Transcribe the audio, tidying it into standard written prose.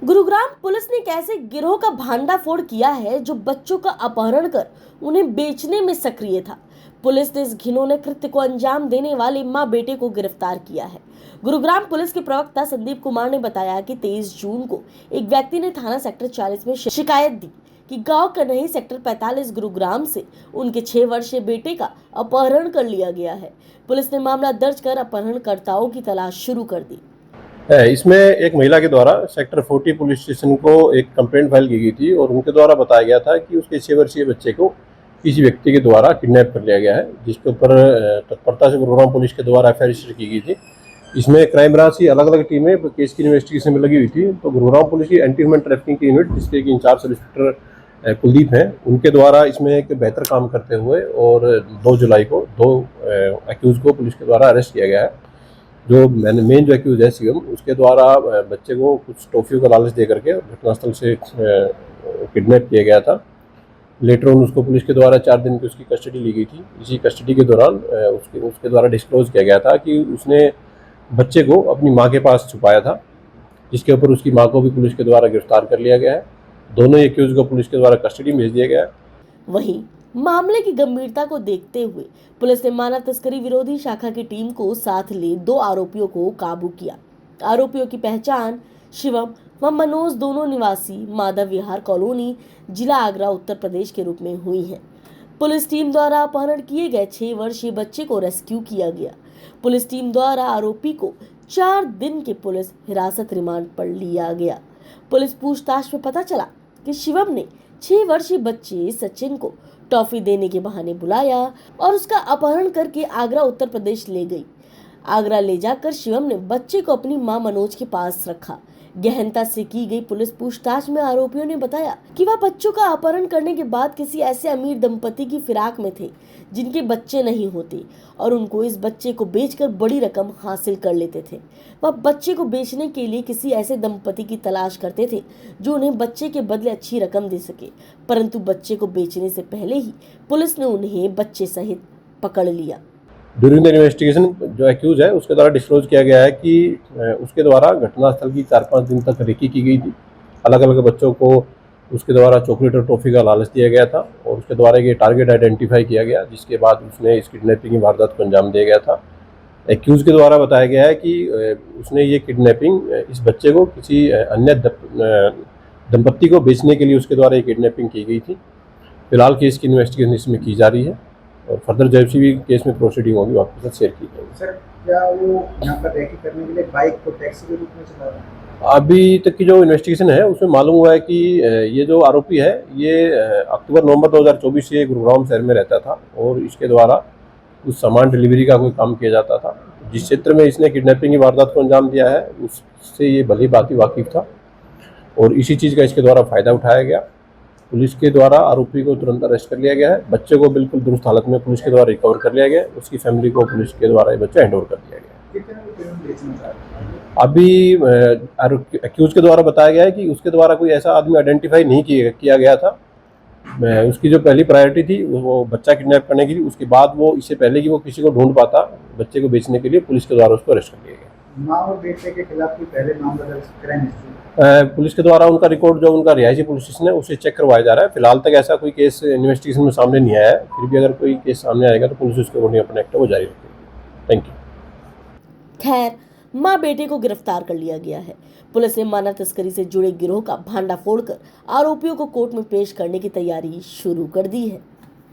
Gurugram police ने एक ऐसे गिरोह का भांडाफोड़ किया है जो बच्चों का अपहरण कर उन्हें बेचने में सक्रिय था। पुलिस ने इस घिनौने कृत्य को अंजाम देने वाले मां बेटे को गिरफ्तार किया है। गुरुग्राम पुलिस के प्रवक्ता संदीप कुमार ने बताया कि 23 जून को एक व्यक्ति ने थाना सेक्टर 40 में शिकायत दी कि गांव कन्हई सेक्टर 45 गुरुग्राम से उनके 6 वर्षीय बेटे का अपहरण कर लिया गया है। पुलिस ने मामला दर्ज कर अपहरणकर्ताओं की तलाश शुरू कर दी। इसमें एक महिला के द्वारा सेक्टर 40 पुलिस स्टेशन को एक कंप्लेंट फाइल की गई थी और उनके द्वारा बताया गया था कि उसके 6 वर्षीय बच्चे को किसी व्यक्ति के द्वारा किडनैप कर लिया गया है, जिसके ऊपर तत्परता से गुरुग्राम पुलिस के द्वारा एफआईआर रजिस्टर की गई थी। इसमें क्राइम ब्रांच की अलग अलग टीमें केस की इन्वेस्टिगेशन में लगी हुई थी। तो गुरुग्राम पुलिस की एंटी ह्यूमन ट्रैफिकिंग की यूनिट, जिसके एक इंचार्ज सब इंस्पेक्टर कुलदीप हैं, उनके द्वारा इसमें एक बेहतर काम करते हुए और 2 जुलाई को 2 एक्यूज को पुलिस के द्वारा अरेस्ट किया गया है। जो मेन जो एक्यूज है शिवम, उसके द्वारा बच्चे को कुछ टॉफियों का लालच दे करके घटनास्थल से किडनैप किया गया था। लेटर ऑन उसको पुलिस के द्वारा 4 दिन की उसकी कस्टडी ली गई थी। इसी कस्टडी के दौरान उसके द्वारा डिस्क्लोज किया गया था कि उसने बच्चे को अपनी माँ के पास छुपाया था, जिसके ऊपर उसकी माँ को भी पुलिस के द्वारा गिरफ्तार कर लिया गया है। दोनों एक्यूज को पुलिस के द्वारा कस्टडी में भेज दिया गया है। वहीं मामले की गंभीरता को देखते हुए पुलिस ने मानव तस्करी विरोधी शाखा की टीम को साथ ले 2 आरोपियों को काबू किया। आरोपियों की पहचान शिवम व मनोज, दोनों निवासी माधव विहार कॉलोनी, जिला आगरा, उत्तर प्रदेश के रूप में हुई है। पुलिस टीम द्वारा अपहरण किए गए 6 वर्षीय बच्चे को रेस्क्यू किया गया। पुलिस टीम द्वारा आरोपी को 4 दिन के पुलिस हिरासत रिमांड पर लिया गया। पुलिस पूछताछ में पता चला कि शिवम ने 6 वर्षीय बच्चे सचिन को टॉफी देने के बहाने बुलाया और उसका अपहरण करके आगरा, उत्तर प्रदेश ले गई। आगरा ले जाकर शिवम ने बच्चे को अपनी मां मनोज के पास रखा। गहनता से की गई पुलिस पूछताछ में आरोपियों ने बताया कि वह बच्चों का अपहरण करने के बाद किसी ऐसे अमीर दंपति की फिराक में थे जिनके बच्चे नहीं होते और उनको इस बच्चे को बेचकर बड़ी रकम हासिल कर लेते थे। वह बच्चे को बेचने के लिए किसी ऐसे दंपति की तलाश करते थे जो उन्हें बच्चे के बदले अच्छी रकम दे सके, परंतु बच्चे को बेचने से पहले ही पुलिस ने उन्हें बच्चे सहित पकड़ लिया। ड्यूरिंग द इन्वेस्टिगेशन जो एक्यूज है उसके द्वारा डिस्क्लोज किया गया है कि उसके द्वारा घटनास्थल की 4-5 दिन तक रेकी की गई थी। अलग अलग बच्चों को उसके द्वारा चॉकलेट और टॉफ़ी का लालच दिया गया था और उसके द्वारा ये टारगेट आइडेंटिफाई किया गया, जिसके बाद उसने इस किडनैपिंग की वारदात को अंजाम दिया गया था। एक्यूज के द्वारा बताया गया है कि उसने ये किडनैपिंग इस बच्चे को किसी अन्य दंपत्ति को बेचने के लिए उसके द्वारा ये किडनैपिंग की गई थी। फिलहाल केस की इन्वेस्टिगेशन इसमें की जा रही है और फर्दर जब भी केस में प्रोसीडिंग होगी आपके साथ शेयर की जाएगी। सर, क्या वो यहाँ पर रेकी करने के लिए बाइक को टैक्सी के रूप में चला रहा है? अभी तक की जो इन्वेस्टिगेशन है उसमें मालूम हुआ है कि ये जो आरोपी है ये अक्टूबर-नवंबर 2024 से गुरुग्राम शहर में रहता था और इसके द्वारा कुछ सामान डिलीवरी का कोई काम किया जाता था। जिस क्षेत्र में इसने किडनैपिंग की वारदात को अंजाम दिया है उससे ये भली भांति वाकिफ था और इसी चीज़ का इसके द्वारा फ़ायदा उठाया गया। पुलिस के द्वारा आरोपी को तुरंत अरेस्ट कर लिया गया है। बच्चे को बिल्कुल दुरुस्त हालत में पुलिस के द्वारा रिकवर कर लिया गया। उसकी फैमिली को पुलिस के द्वारा ये बच्चा हैंड ओवर कर दिया गया। अभी एक्यूज के द्वारा बताया गया है कि उसके द्वारा कोई ऐसा आदमी आइडेंटिफाई नहीं किया गया था। उसकी जो पहली प्रायोरिटी थी वो बच्चा किडनैप करने की थी। उसके बाद वो इससे पहले कि वो किसी को ढूंढ पाता बच्चे को बेचने के लिए, पुलिस के द्वारा उसको अरेस्ट कर लिया गया। मां और बेटे के खिलाफ भी पहले मामला दर्ज क्राइम पुलिस के द्वारा उनका रिकॉर्ड जो उनका रिहायशी पुलिस स्टेशन है उसे चेक करवाया जा रहा है। फिलहाल तक ऐसा कोई केस इन्वेस्टिगेशन में सामने नहीं आया है। फिर भी अगर कोई केस सामने आएगा तो पुलिस उसके अकॉर्डिंग अपना एक्ट वो जारी रखेगी। Thank you. खैर, मां बेटे को गिरफ्तार कर लिया गया है। पुलिस ने मानव तस्करी से जुड़े गिरोह का भांडाफोड़ कर आरोपियों को कोर्ट में पेश करने की तैयारी शुरू कर दी है।